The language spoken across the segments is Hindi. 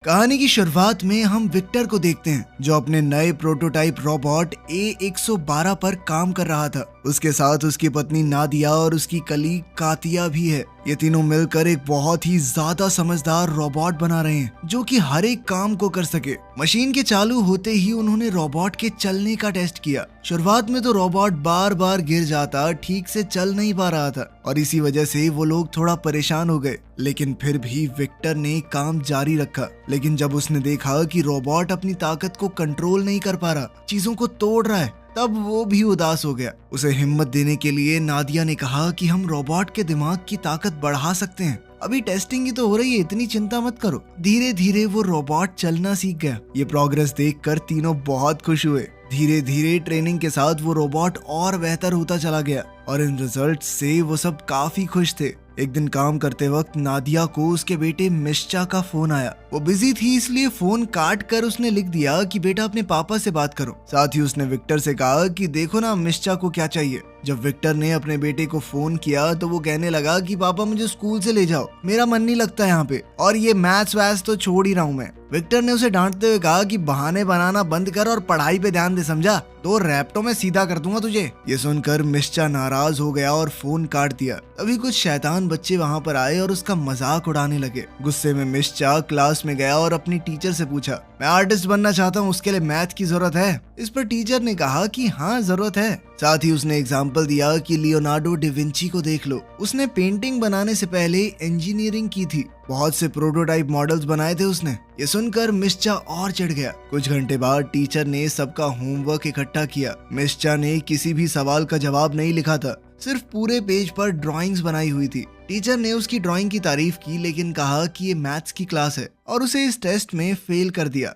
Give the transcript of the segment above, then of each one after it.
कहानी की शुरुआत में हम विक्टर को देखते हैं जो अपने नए प्रोटोटाइप रोबोट A112 पर काम कर रहा था। उसके साथ उसकी पत्नी नादिया और उसकी कलीग कातिया भी है। ये तीनों मिलकर एक बहुत ही ज्यादा समझदार रोबोट बना रहे हैं जो कि हर एक काम को कर सके। मशीन के चालू होते ही उन्होंने रोबोट के चलने का टेस्ट किया। शुरुआत में तो रोबोट बार बार गिर जाता, ठीक से चल नहीं पा रहा था और इसी वजह से वो लोग थोड़ा परेशान हो गए। लेकिन फिर भी विक्टर ने काम जारी रखा। लेकिन जब उसने देखा कि रोबोट अपनी ताकत को कंट्रोल नहीं कर पा रहा, चीजों को तोड़ रहा है, तब वो भी उदास हो गया। उसे हिम्मत देने के लिए नादिया ने कहा कि हम रोबोट के दिमाग की ताकत बढ़ा सकते हैं। अभी टेस्टिंग ही तो हो रही है, इतनी चिंता मत करो। धीरे धीरे वो रोबोट चलना सीख गया। ये प्रोग्रेस देखकर तीनों बहुत खुश हुए। धीरे धीरे ट्रेनिंग के साथ वो रोबोट और बेहतर होता चला गया और इन रिजल्ट से वो सब काफी खुश थे। एक दिन काम करते वक्त नादिया को उसके बेटे मिश्चा का फोन आया। वो बिजी थी इसलिए फोन काट कर उसने लिख दिया कि बेटा अपने पापा से बात करो। साथ ही उसने विक्टर से कहा कि देखो ना मिश्चा को क्या चाहिए। जब विक्टर ने अपने बेटे को फोन किया तो वो कहने लगा कि पापा मुझे स्कूल से ले जाओ, मेरा मन नहीं लगता यहाँ पे, और ये मैथ्स वैथ्स तो छोड़ ही रहा हूँ मैं। विक्टर ने उसे डांटते हुए कहा कि बहाने बनाना बंद कर और पढ़ाई पे ध्यान दे, समझा? 2 रैप्टों में सीधा कर दूंगा तुझे। ये सुनकर मिश्चा नाराज हो गया और फोन काट दिया। तभी कुछ शैतान बच्चे वहाँ पर आए और उसका मजाक उड़ाने लगे। गुस्से में मिश्चा क्लास में गया और अपनी टीचर से पूछा, मैं आर्टिस्ट बनना चाहता हूँ, उसके लिए मैथ की जरूरत है? इस पर टीचर ने कहा कि हाँ जरूरत है। साथ ही उसने एग्जाम्पल दिया कि लियोनार्डो डिविंची को देख लो, उसने पेंटिंग बनाने से पहले इंजीनियरिंग की थी, बहुत से प्रोटोटाइप मॉडल्स बनाए थे उसने। ये सुनकर मिश्चा और चिढ़ गया। कुछ घंटे बाद टीचर ने सबका होमवर्क इकट्ठा किया। मिश्चा ने किसी भी सवाल का जवाब नहीं लिखा था, सिर्फ पूरे पेज पर ड्राइंग्स बनाई हुई थी। टीचर ने उसकी ड्राइंग की तारीफ की लेकिन कहा कि ये मैथ्स की क्लास है और उसे इस टेस्ट में फेल कर दिया।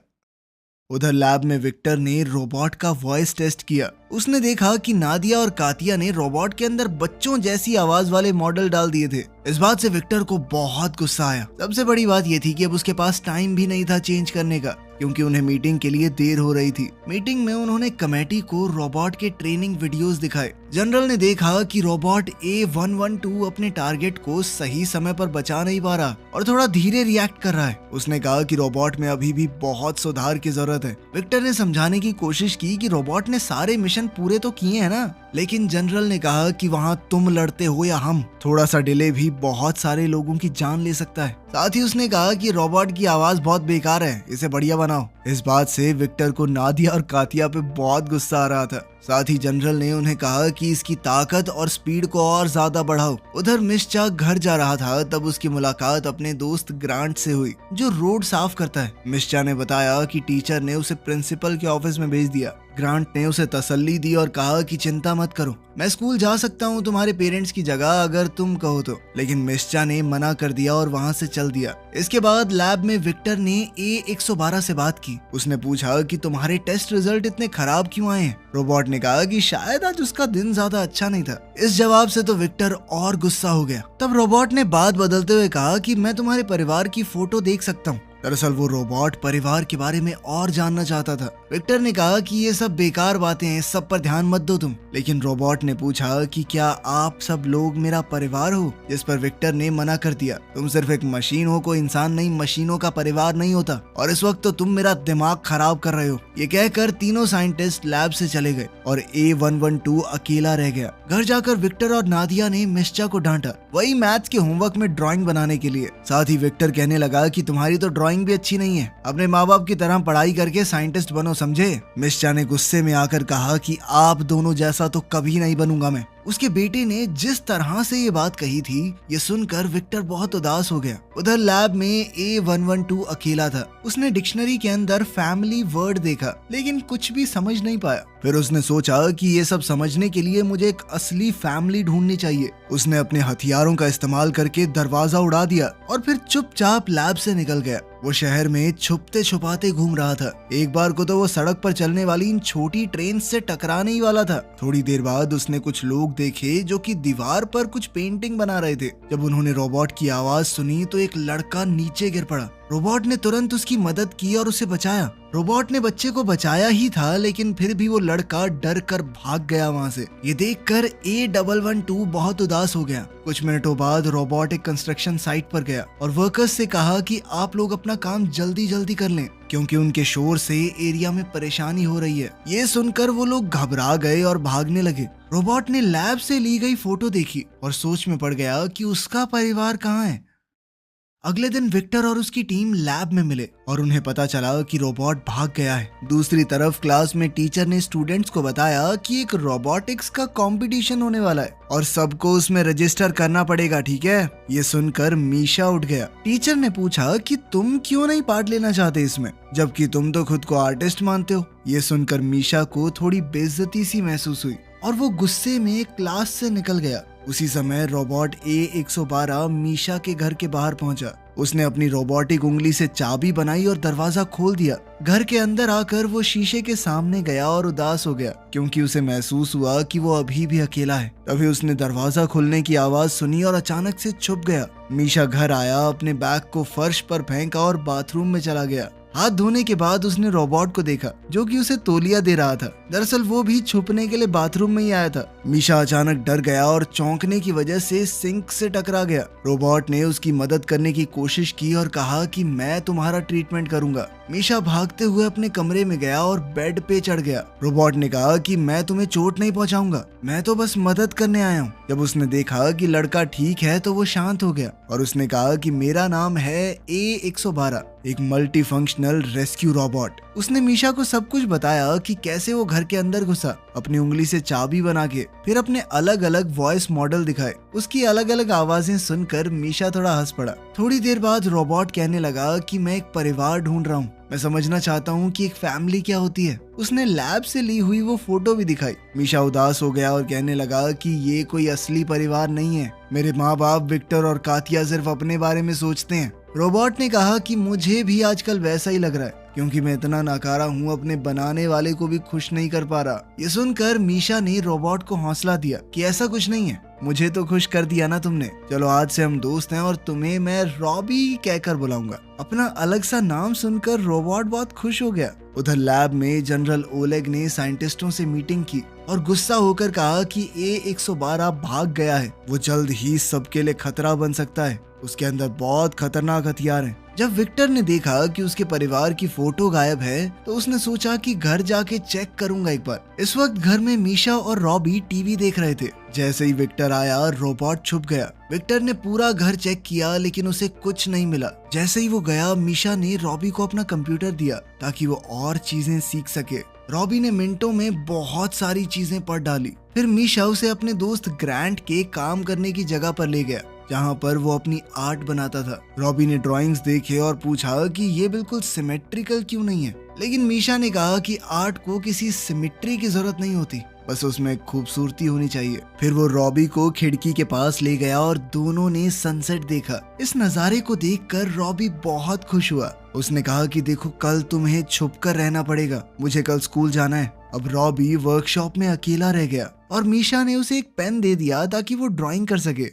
उधर लैब में विक्टर ने रोबोट का वॉइस टेस्ट किया। उसने देखा कि नादिया और कातिया ने रोबोट के अंदर बच्चों जैसी आवाज वाले मॉडल डाल दिए थे। इस बात से विक्टर को बहुत गुस्सा आया। सबसे बड़ी बात यह थी कि अब उसके पास टाइम भी नहीं था चेंज करने का, क्योंकि उन्हें मीटिंग के लिए देर हो रही थी। मीटिंग में उन्होंने कमेटी को रोबोट के ट्रेनिंग वीडियोस दिखाए। जनरल ने देखा कि रोबोट A112 अपने टारगेट को सही समय पर बचा नहीं पा रहा और थोड़ा धीरे रिएक्ट कर रहा है। उसने कहा कि रोबोट में अभी भी बहुत सुधार की जरूरत है। विक्टर ने समझाने की कोशिश की कि रोबोट ने सारे मिशन पूरे तो किए हैं ना, लेकिन जनरल ने कहा कि वहाँ तुम लड़ते हो या हम, थोड़ा सा डिले भी बहुत सारे लोगों की जान ले सकता है। साथ ही उसने कहा कि रोबोट की आवाज बहुत बेकार है, इसे बढ़िया बनाओ। इस बात से विक्टर को नादिया और कातिया पे बहुत गुस्सा आ रहा था। साथ ही जनरल ने उन्हें कहा कि इसकी ताकत और स्पीड को और ज्यादा बढ़ाओ। उधर मिश्चा घर जा रहा था तब उसकी मुलाकात अपने दोस्त ग्रांट से हुई जो रोड साफ करता है। मिश्चा ने बताया कि टीचर ने उसे प्रिंसिपल के ऑफिस में भेज दिया। ग्रांट ने उसे तसल्ली दी और कहा कि चिंता मत करो, मैं स्कूल जा सकता हूँ तुम्हारे पेरेंट्स की जगह अगर तुम कहो तो। लेकिन मिश्चा ने मना कर दिया और वहाँ से चल दिया। इसके बाद लैब में विक्टर ने A112 से बात की। उसने पूछा कि तुम्हारे टेस्ट रिजल्ट इतने खराब क्यों आए हैं? रोबोट ने कहा कि शायद आज उसका दिन ज्यादा अच्छा नहीं था। इस जवाब से तो विक्टर और गुस्सा हो गया। तब रोबोट ने बात बदलते हुए कहा कि मैं तुम्हारे परिवार की फोटो देख सकता हूँ। दरअसल वो रोबोट परिवार के बारे में और जानना चाहता था। विक्टर ने कहा कि ये सब बेकार बातें हैं, सब पर ध्यान मत दो तुम। लेकिन रोबोट ने पूछा कि क्या आप सब लोग मेरा परिवार हो? जिस पर विक्टर ने मना कर दिया। तुम सिर्फ एक मशीन हो, कोई इंसान नहीं, मशीनों का परिवार नहीं होता, और इस वक्त तो तुम मेरा दिमाग खराब कर रहे हो। ये कहकर तीनों साइंटिस्ट लैब से चले गए और A112 अकेला रह गया। घर जाकर विक्टर और नादिया ने मिश्चा को डांटा, वही मैथ्स के होमवर्क में ड्राइंग बनाने के लिए। साथ ही विक्टर कहने लगा कि तुम्हारी तो ड्राइंग भी अच्छी नहीं है, अपने माँ बाप की तरह पढ़ाई करके साइंटिस्ट बनो, समझे? मिश्चा ने गुस्से में आकर कहा कि आप दोनों जैसा तो कभी नहीं बनूंगा मैं। उसके बेटे ने जिस तरह से ये बात कही थी, ये सुनकर विक्टर बहुत उदास हो गया। उधर लैब में A112 अकेला था। उसने डिक्शनरी के अंदर फैमिली वर्ड देखा लेकिन कुछ भी समझ नहीं पाया। फिर उसने सोचा कि ये सब समझने के लिए मुझे एक असली फैमिली ढूंढनी चाहिए। उसने अपने हथियारों का इस्तेमाल करके दरवाजा उड़ा दिया और फिर चुपचाप लैब से निकल गया। वो शहर में छुपते छुपाते घूम रहा था। एक बार को तो वो सड़क पर चलने वाली इन छोटी ट्रेन से टकराने ही वाला था। थोड़ी देर बाद उसने कुछ लोग लोग देखे जो कि दीवार पर कुछ पेंटिंग बना रहे थे। जब उन्होंने रोबोट की आवाज सुनी तो एक लड़का नीचे गिर पड़ा। रोबोट ने तुरंत उसकी मदद की और उसे बचाया। रोबोट ने बच्चे को बचाया ही था, लेकिन फिर भी वो लड़का डर कर भाग गया वहाँ से। ये देखकर A112 बहुत उदास हो गया। कुछ मिनटों बाद रोबोट एक कंस्ट्रक्शन साइट पर गया और वर्कर्स से कहा कि आप लोग अपना काम जल्दी जल्दी कर लें, क्योंकि उनके शोर से एरिया में परेशानी हो रही है। ये सुनकर वो लोग घबरा गए और भागने लगे। रोबोट ने लैब से ली गई फोटो देखी और सोच में पड़ गया कि उसका परिवार कहाँ है। अगले दिन विक्टर और उसकी टीम लैब में मिले और उन्हें पता चला कि रोबोट भाग गया है। दूसरी तरफ क्लास में टीचर ने स्टूडेंट्स को बताया कि एक रोबोटिक्स का कंपटीशन होने वाला है और सबको उसमें रजिस्टर करना पड़ेगा, ठीक है? ये सुनकर मीशा उठ गया। टीचर ने पूछा कि तुम क्यों नहीं पार्ट लेना चाहते इसमें, जबकि तुम तो खुद को आर्टिस्ट मानते हो। ये सुनकर मीशा को थोड़ी बेइज्जती सी महसूस हुई और वो गुस्से में क्लास से निकल गया। उसी समय रोबोट A112 मीशा के घर के बाहर पहुंचा। उसने अपनी रोबोटिक उंगली से चाबी बनाई और दरवाजा खोल दिया। घर के अंदर आकर वो शीशे के सामने गया और उदास हो गया, क्योंकि उसे महसूस हुआ कि वो अभी भी अकेला है। तभी उसने दरवाजा खुलने की आवाज सुनी और अचानक से छुप गया। मीशा घर आया, अपने बैग को फर्श पर फेंका और बाथरूम में चला गया। हाथ धोने के बाद उसने रोबोट को देखा जो कि उसे तौलिया दे रहा था। दरअसल वो भी छुपने के लिए बाथरूम में ही आया था। मीशा अचानक डर गया और चौंकने की वजह से सिंक से टकरा गया। रोबोट ने उसकी मदद करने की कोशिश की और कहा कि मैं तुम्हारा ट्रीटमेंट करूंगा। मीशा भागते हुए अपने कमरे में गया और बेड पे चढ़ गया। रोबोट ने कहा कि मैं तुम्हें चोट नहीं पहुंचाऊंगा, मैं तो बस मदद करने आया हूँ। जब उसने देखा कि लड़का ठीक है तो वो शांत हो गया और उसने कहा कि मेरा नाम है A112, एक मल्टी फंक्शनल रेस्क्यू रोबोट। उसने मीशा को सब कुछ बताया कि कैसे वो घर के अंदर घुसा, अपनी उंगली से चाबी बना के, फिर अपने अलग अलग वॉइस मॉडल दिखाए। उसकी अलग अलग आवाजें सुनकर मीशा थोड़ा हंस पड़ा। थोड़ी देर बाद रोबोट कहने लगा कि मैं एक परिवार ढूंढ रहा हूँ, मैं समझना चाहता हूँ कि एक फैमिली क्या होती है। उसने लैब से ली हुई वो फोटो भी दिखाई। मीशा उदास हो गया और कहने लगा कि ये कोई असली परिवार नहीं है। मेरे माँ बाप विक्टर और कातिया सिर्फ अपने बारे में सोचते हैं। रोबोट ने कहा कि मुझे भी आजकल वैसा ही लग रहा है, क्योंकि मैं इतना नाकारा हूँ, अपने बनाने वाले को भी खुश नहीं कर पा रहा। ये सुनकर मीशा ने रोबोट को हौसला दिया कि ऐसा कुछ नहीं है, मुझे तो खुश कर दिया ना तुमने। चलो आज से हम दोस्त हैं और तुम्हें मैं रॉबी कहकर बुलाऊंगा। अपना अलग सा नाम सुनकर रोबोट बहुत खुश हो गया। उधर लैब में जनरल ओलेग ने साइंटिस्टों से मीटिंग की और गुस्सा होकर कहा कि A112 भाग गया है, वो जल्द ही सबके लिए खतरा बन सकता है, उसके अंदर बहुत खतरनाक हथियार हैं। जब विक्टर ने देखा कि उसके परिवार की फोटो गायब है तो उसने सोचा कि घर जाके चेक करूंगा एक बार। इस वक्त घर में मीशा और रॉबी टीवी देख रहे थे। जैसे ही विक्टर आया रोबोट छुप गया। विक्टर ने पूरा घर चेक किया लेकिन उसे कुछ नहीं मिला। जैसे ही वो गया मीशा ने रॉबी को अपना कंप्यूटर दिया ताकि वो और चीजें सीख सके। रॉबी ने मिनटों में बहुत सारी चीजें पढ़ डाली। फिर मीशा उसे अपने दोस्त ग्रांट के काम करने की जगह पर ले गया जहाँ पर वो अपनी आर्ट बनाता था। रॉबी ने ड्राइंग्स देखे और पूछा कि ये बिल्कुल सिमेट्रिकल क्यों नहीं है, लेकिन मीशा ने कहा कि आर्ट को किसी सिमेट्री की जरूरत नहीं होती, बस उसमें खूबसूरती होनी चाहिए। फिर वो रॉबी को खिड़की के पास ले गया और दोनों ने सनसेट देखा। इस नजारे को देखकर रॉबी बहुत खुश हुआ। उसने कहा कि देखो कल तुम्हें छुपकर रहना पड़ेगा, मुझे कल स्कूल जाना है। अब रॉबी वर्कशॉप में अकेला रह गया और मीशा ने उसे एक पेन दे दिया ताकि वो ड्राइंग कर सके।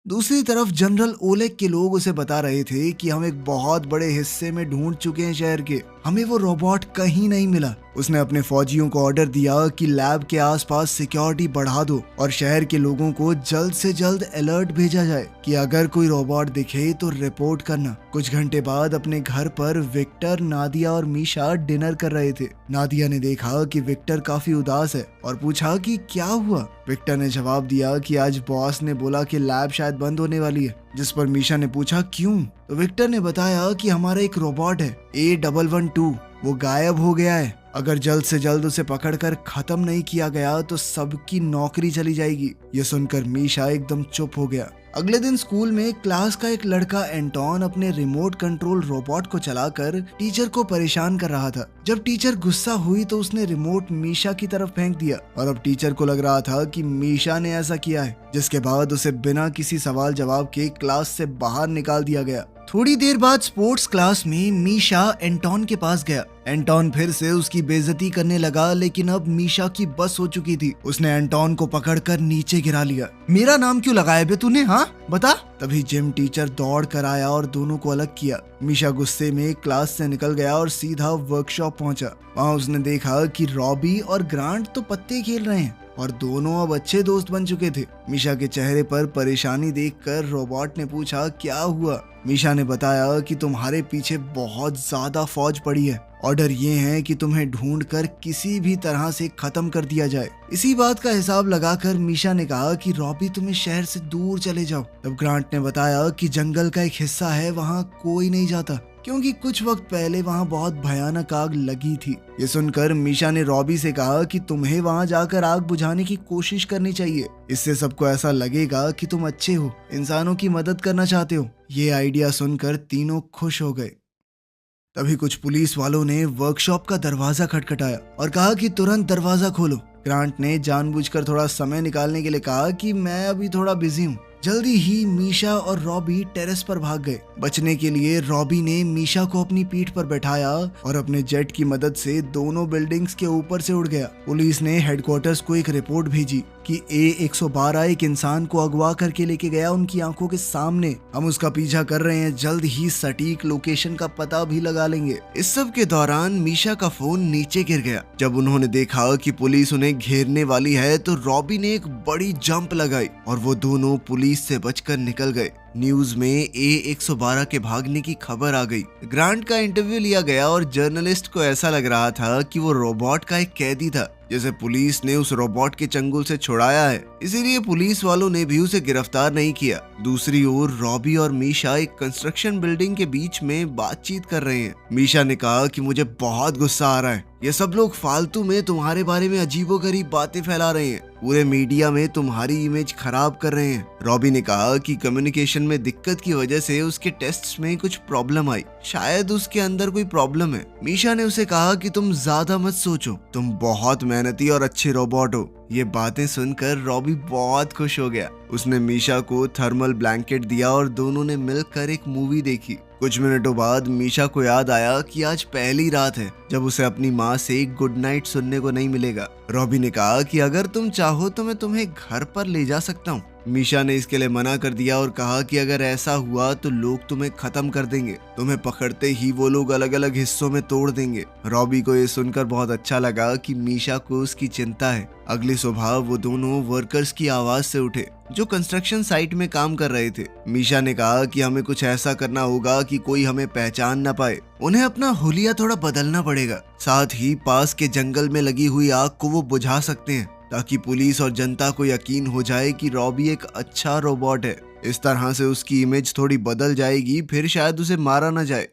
दूसरी तरफ जनरल ओलेग के लोग उसे बता रहे थे कि हम एक बहुत बड़े हिस्से में ढूंढ चुके हैं शहर के, हमें वो रोबोट कहीं नहीं मिला। उसने अपने फौजियों को ऑर्डर दिया कि लैब के आसपास सिक्योरिटी बढ़ा दो और शहर के लोगों को जल्द से जल्द अलर्ट भेजा जाए कि अगर कोई रोबोट दिखे तो रिपोर्ट करना। कुछ घंटे बाद अपने घर पर विक्टर, नादिया और मीशा डिनर कर रहे थे। नादिया ने देखा कि विक्टर काफी उदास है और पूछा कि क्या हुआ। विक्टर ने जवाब दिया कि आज बॉस ने बोला कि लैब शायद बंद होने वाली है, जिस पर मीशा ने पूछा क्यों। तो विक्टर ने बताया कि हमारा एक रोबोट है A112, वो गायब हो गया है। अगर जल्द से जल्द उसे पकड़कर खत्म नहीं किया गया तो सबकी नौकरी चली जाएगी। ये सुनकर मीशा एकदम चुप हो गया। अगले दिन स्कूल में क्लास का एक लड़का एंटोन अपने रिमोट कंट्रोल रोबोट को चलाकर टीचर को परेशान कर रहा था। जब टीचर गुस्सा हुई तो उसने रिमोट मीशा की तरफ फेंक दिया और अब टीचर को लग रहा था कि मीशा ने ऐसा किया है, जिसके बाद उसे बिना किसी सवाल जवाब के क्लास से बाहर निकाल दिया गया। थोड़ी देर बाद स्पोर्ट्स क्लास में मीशा एंटोन के पास गया। एंटोन फिर से उसकी बेइज्जती करने लगा, लेकिन अब मीशा की बस हो चुकी थी। उसने एंटोन को पकड़कर नीचे गिरा लिया। मेरा नाम क्यों लगाया बे तूने, हाँ बता। तभी जिम टीचर दौड़ कर आया और दोनों को अलग किया। मीशा गुस्से में क्लास से निकल गया और सीधा वर्कशॉप पहुंचा। वहाँ उसने देखा कि रॉबी और ग्रांट तो पत्ते खेल रहे हैं और दोनों अब अच्छे दोस्त बन चुके थे। मीशा के चेहरे पर परेशानी देखकर रोबोट ने पूछा, क्या हुआ? मीशा ने बताया कि तुम्हारे पीछे बहुत ज्यादा फौज पड़ी है। ऑर्डर ये है कि तुम्हें ढूंढकर किसी भी तरह से खत्म कर दिया जाए। इसी बात का हिसाब लगाकर मीशा ने कहा कि रॉबी तुम्हें शहर से दूर चले जाओ। तब ग्रांट ने बताया कि जंगल का एक हिस्सा है, वहाँ कोई नहीं जाता क्योंकि कुछ वक्त पहले वहाँ बहुत भयानक आग लगी थी। ये सुनकर मीशा ने रॉबी से कहा कि तुम्हें वहाँ जाकर आग बुझाने की कोशिश करनी चाहिए। इससे सबको ऐसा लगेगा कि तुम अच्छे हो, इंसानों की मदद करना चाहते हो। ये आइडिया सुनकर तीनों खुश हो गए। तभी कुछ पुलिस वालों ने वर्कशॉप का दरवाजा खटखटाया और कहा कि तुरंत दरवाजा खोलो। ग्रांट ने जानबूझकर थोड़ा समय निकालने के लिए कहा कि मैं अभी थोड़ा बिजी हूँ। जल्दी ही मीशा और रॉबी टेरेस पर भाग गए। बचने के लिए रॉबी ने मीशा को अपनी पीठ पर बैठाया और अपने जेट की मदद से दोनों बिल्डिंग्स के ऊपर से उड़ गया। पुलिस ने हेडक्वार्टर्स को एक रिपोर्ट भेजी कि A112 एक इंसान को अगवा करके लेके गया उनकी आंखों के सामने। हम उसका पीछा कर रहे हैं, जल्द ही सटीक लोकेशन का पता भी लगा लेंगे। इस सब के दौरान मीशा का फोन नीचे गिर गया। जब उन्होंने देखा कि पुलिस उन्हें घेरने वाली है तो रॉबी ने एक बड़ी जंप लगाई और वो दोनों पुलिस से बचकर निकल गए। न्यूज में A112 के भागने की खबर आ गई। ग्रांट का इंटरव्यू लिया गया और जर्नलिस्ट को ऐसा लग रहा था कि वो रोबोट का एक कैदी था, जैसे पुलिस ने उस रोबोट के चंगुल से छुड़ाया है। इसीलिए पुलिस वालों ने भी उसे गिरफ्तार नहीं किया। दूसरी ओर रॉबी और मीशा एक कंस्ट्रक्शन बिल्डिंग के बीच में बातचीत कर रहे हैं। मीशा ने कहा कि मुझे बहुत गुस्सा आ रहा है, ये सब लोग फालतू में तुम्हारे बारे में अजीबोगरीब बातें फैला रहे हैं, पूरे मीडिया में तुम्हारी इमेज खराब कर रहे हैं। रॉबी ने कहा कि कम्युनिकेशन में दिक्कत की वजह से उसके टेस्ट्स में कुछ प्रॉब्लम आई, शायद उसके अंदर कोई प्रॉब्लम है। मीशा ने उसे कहा कि तुम ज्यादा मत सोचो, तुम बहुत मेहनती और अच्छे रोबोट हो। ये बातें सुनकर रॉबी बहुत खुश हो गया। उसने मीशा को थर्मल ब्लैंकेट दिया और दोनों ने मिलकर एक मूवी देखी। कुछ मिनटों बाद मीशा को याद आया कि आज पहली रात है जब उसे अपनी माँ से गुड नाइट सुनने को नहीं मिलेगा। रॉबी ने कहा कि अगर तुम चाहो तो मैं तुम्हें घर पर ले जा सकता हूँ। मीशा ने इसके लिए मना कर दिया और कहा कि अगर ऐसा हुआ तो लोग तुम्हें खत्म कर देंगे, तुम्हें पकड़ते ही वो लोग अलग अलग हिस्सों में तोड़ देंगे। रॉबी को ये सुनकर बहुत अच्छा लगा कि मीशा को उसकी चिंता है। अगली सुबह वो दोनों वर्कर्स की आवाज से उठे जो कंस्ट्रक्शन साइट में काम कर रहे थे। मीशा ने कहा कि हमें कुछ ऐसा करना होगा कि कोई हमें पहचान न पाए। उन्हें अपना हुलिया थोड़ा बदलना पड़ेगा, साथ ही पास के जंगल में लगी हुई आग को वो बुझा सकते हैं ताकि पुलिस और जनता को यकीन हो जाए कि रॉबी एक अच्छा रोबोट है। इस तरह से उसकी इमेज थोड़ी बदल जाएगी, फिर शायद उसे मारा न जाए।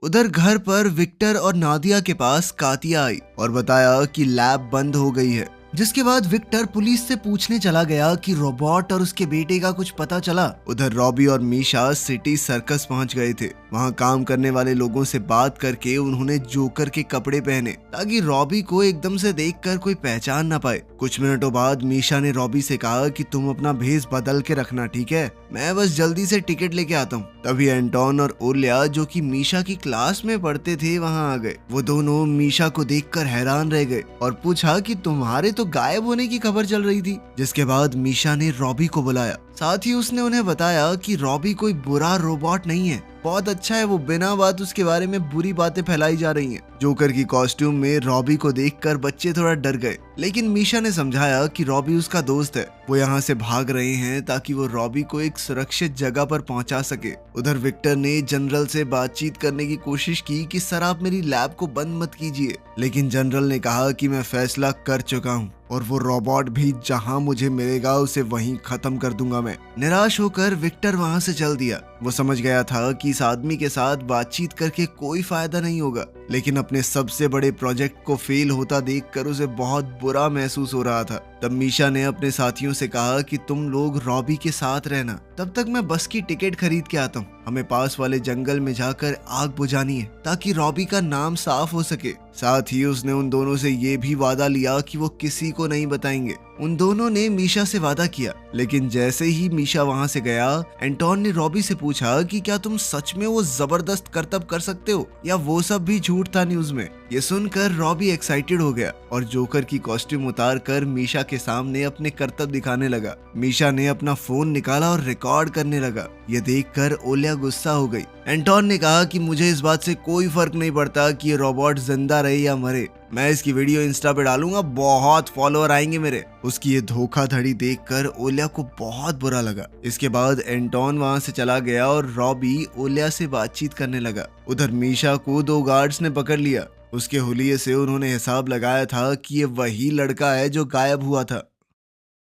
उधर घर पर विक्टर और नादिया के पास कातिया आई और बताया कि लैब बंद हो गई है। जिसके बाद विक्टर पुलिस से पूछने चला गया कि रोबोट और उसके बेटे का कुछ पता चला। उधर रॉबी और मीशा सिटी सर्कस पहुंच गए थे। वहां काम करने वाले लोगों से बात करके उन्होंने जोकर के कपड़े पहने ताकि रॉबी को एकदम से देखकर कोई पहचान ना पाए। कुछ मिनटों बाद मीशा ने रॉबी से कहा कि तुम अपना भेस बदल के रखना, ठीक है? मैं बस जल्दी से टिकट लेके आता हूँ। तभी एंटोन और ओलिया जो कि मीशा की क्लास में पढ़ते थे वहाँ आ गए। वो दोनों मीशा को देखकर हैरान रह गए और पूछा कि तुम्हारे तो गायब होने की खबर चल रही थी। जिसके बाद मीशा ने रॉबी को बुलाया, साथ ही उसने उन्हें बताया कि रॉबी कोई बुरा रोबोट नहीं है, बहुत अच्छा है। वो बिना बात उसके बारे में बुरी बातें फैलाई जा रही हैं। जोकर की कॉस्ट्यूम में रॉबी को देखकर बच्चे थोड़ा डर गए, लेकिन मीशा ने समझाया कि रॉबी उसका दोस्त है, वो यहाँ से भाग रहे हैं ताकि वो रॉबी को एक सुरक्षित जगह पर पहुंचा सके। उधर विक्टर ने जनरल से बातचीत करने की कोशिश की कि सर आप मेरी लैब को बंद मत कीजिए, लेकिन जनरल ने कहा कि मैं फैसला कर चुका हूँ और वो रोबोट भी जहां मुझे मिलेगा उसे वहीं खत्म कर दूंगा मैं। निराश होकर विक्टर वहां से चल दिया। वो समझ गया था कि इस आदमी के साथ बातचीत करके कोई फायदा नहीं होगा, लेकिन अपने सबसे बड़े प्रोजेक्ट को फेल होता देखकर उसे बहुत बुरा महसूस हो रहा था। तब मीशा ने अपने साथियों से कहा कि तुम लोग रॉबी के साथ रहना, तब तक मैं बस की टिकट खरीद के आता हूँ। हमें पास वाले जंगल में जाकर आग बुझानी है ताकि रॉबी का नाम साफ हो सके। साथ ही उसने उन दोनों से ये भी वादा लिया कि वो किसी को नहीं बताएंगे। उन दोनों ने मीशा से वादा किया, लेकिन जैसे ही मीशा वहां से गया, एंटोन ने रॉबी से पूछा कि क्या तुम सच में वो जबरदस्त करतब कर सकते हो या वो सब भी झूठ था न्यूज में। ये सुनकर रॉबी एक्साइटेड हो गया और जोकर की कॉस्ट्यूम उतार कर मीशा के सामने अपने करतब दिखाने लगा। मीशा ने अपना फोन निकाला और रिकॉर्ड करने लगा। ये देखकर ओलिया गुस्सा हो गई। एंटोन ने कहा कि मुझे इस बात से कोई फर्क नहीं पड़ता कि ये रोबोट जिंदा रहे या मरे, मैं इसकी वीडियो इंस्टा पे डालूंगा, बहुत फॉलोअर आएंगे मेरे। उसकी ये धोखाधड़ी देखकर ओलिया को बहुत बुरा लगा। इसके बाद एंटोन वहां से चला गया और रॉबी ओलिया से बातचीत करने लगा। उधर मीशा को 2 गार्ड्स ने पकड़ लिया। उसके हुलिये से उन्होंने हिसाब लगाया था कि ये वही लड़का है जो गायब हुआ था।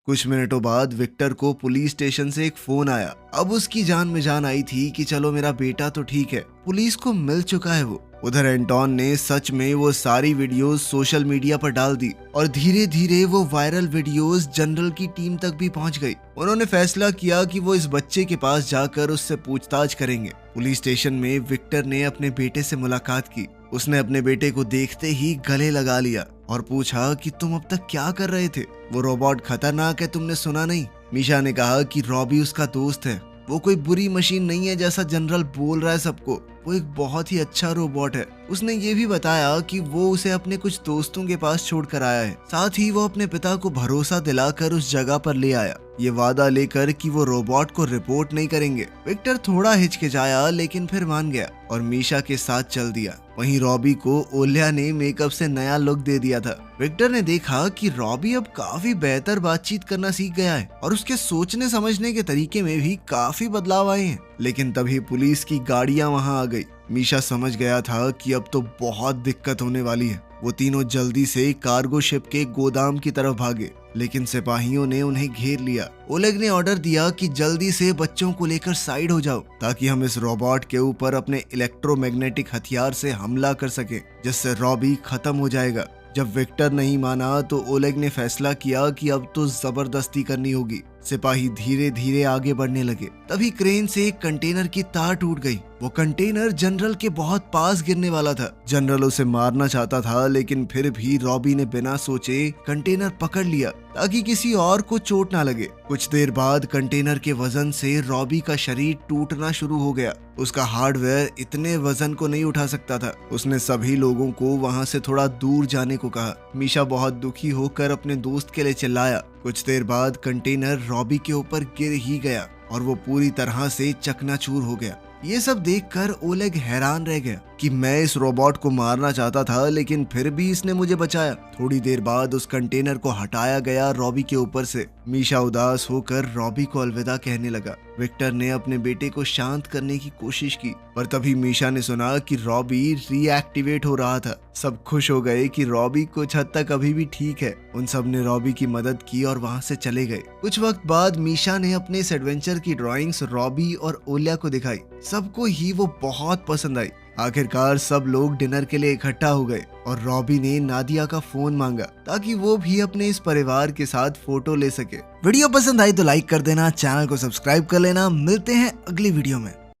कुछ मिनटों बाद विक्टर को पुलिस स्टेशन से एक फोन आया। अब उसकी जान में जान आई थी कि चलो मेरा बेटा तो ठीक है, पुलिस को मिल चुका है वो। उधर एंटोन ने सच में वो सारी वीडियोस सोशल मीडिया पर डाल दी और धीरे धीरे वो वायरल वीडियोस जनरल की टीम तक भी पहुंच गई। उन्होंने फैसला किया कि वो इस बच्चे के पास जाकर उससे पूछताछ करेंगे। पुलिस स्टेशन में विक्टर ने अपने बेटे से मुलाकात की। उसने अपने बेटे को देखते ही गले लगा लिया और पूछा कि तुम अब तक क्या कर रहे थे? वो रोबोट खतरनाक है, तुमने सुना नहीं? मीशा ने कहा कि रॉबी उसका दोस्त है, वो कोई बुरी मशीन नहीं है जैसा जनरल बोल रहा है सबको, वो एक बहुत ही अच्छा रोबोट है। उसने ये भी बताया कि वो उसे अपने कुछ दोस्तों के पास छोड़कर आया है। साथ ही वो अपने पिता को भरोसा दिलाकर उस जगह पर ले आया, ये वादा लेकर कि वो रोबोट को रिपोर्ट नहीं करेंगे। विक्टर थोड़ा हिचकिचाया लेकिन फिर मान गया और मीशा के साथ चल दिया। वहीं रॉबी को ओलिया ने मेकअप से नया लुक दे दिया था। विक्टर ने देखा कि रॉबी अब काफी बेहतर बातचीत करना सीख गया है और उसके सोचने समझने के तरीके में भी काफी बदलाव आए हैं। लेकिन तभी पुलिस की गाड़ियां वहां आ गई। मीशा समझ गया था कि अब तो बहुत दिक्कत होने वाली है। वो तीनों जल्दी से कार्गो शिप के गोदाम की तरफ भागे, लेकिन सिपाहियों ने उन्हें घेर लिया। ओलेग ने ऑर्डर दिया कि जल्दी से बच्चों को लेकर साइड हो जाओ ताकि हम इस रोबोट के ऊपर अपने इलेक्ट्रोमैग्नेटिक हथियार से हमला कर सकें, जिससे रॉबी खत्म हो जाएगा। जब विक्टर नहीं माना तो ओलेग ने फैसला किया कि अब तो जबरदस्ती करनी होगी। सिपाही धीरे धीरे आगे बढ़ने लगे। तभी क्रेन से एक कंटेनर की तार टूट गई। वो कंटेनर जनरल के बहुत पास गिरने वाला था। जनरल उसे मारना चाहता था, लेकिन फिर भी रॉबी ने बिना सोचे कंटेनर पकड़ लिया ताकि किसी और को चोट ना लगे। कुछ देर बाद कंटेनर के वजन से रॉबी का शरीर टूटना शुरू हो गया। उसका हार्डवेयर इतने वजन को नहीं उठा सकता था। उसने सभी लोगों को वहां से थोड़ा दूर जाने को कहा। मीशा बहुत दुखी होकर अपने दोस्त के लिए चिल्लाया। कुछ देर बाद कंटेनर रॉबी के ऊपर गिर ही गया और वो पूरी तरह से चकनाचूर हो गया। ये सब देखकर ओलेग हैरान रह गया कि मैं इस रोबोट को मारना चाहता था, लेकिन फिर भी इसने मुझे बचाया। थोड़ी देर बाद उस कंटेनर को हटाया गया रॉबी के ऊपर से। मीशा उदास होकर रॉबी को अलविदा कहने लगा। विक्टर ने अपने बेटे को शांत करने की कोशिश की, पर तभी मीशा ने सुना कि रॉबी रीएक्टिवेट हो रहा था। सब खुश हो गए कि रॉबी कुछ हद तक अभी भी ठीक है। उन सब ने रॉबी की मदद की और वहां से चले गए। कुछ वक्त बाद मीशा ने अपने इस एडवेंचर की ड्राइंग्स रॉबी और ओलिया को दिखाई। सबको ही वो बहुत पसंद आई। आखिरकार सब लोग डिनर के लिए इकट्ठा हो गए और रॉबी ने नादिया का फोन मांगा ताकि वो भी अपने इस परिवार के साथ फोटो ले सके। वीडियो पसंद आई तो लाइक कर देना, चैनल को सब्सक्राइब कर लेना। मिलते हैं अगली वीडियो में।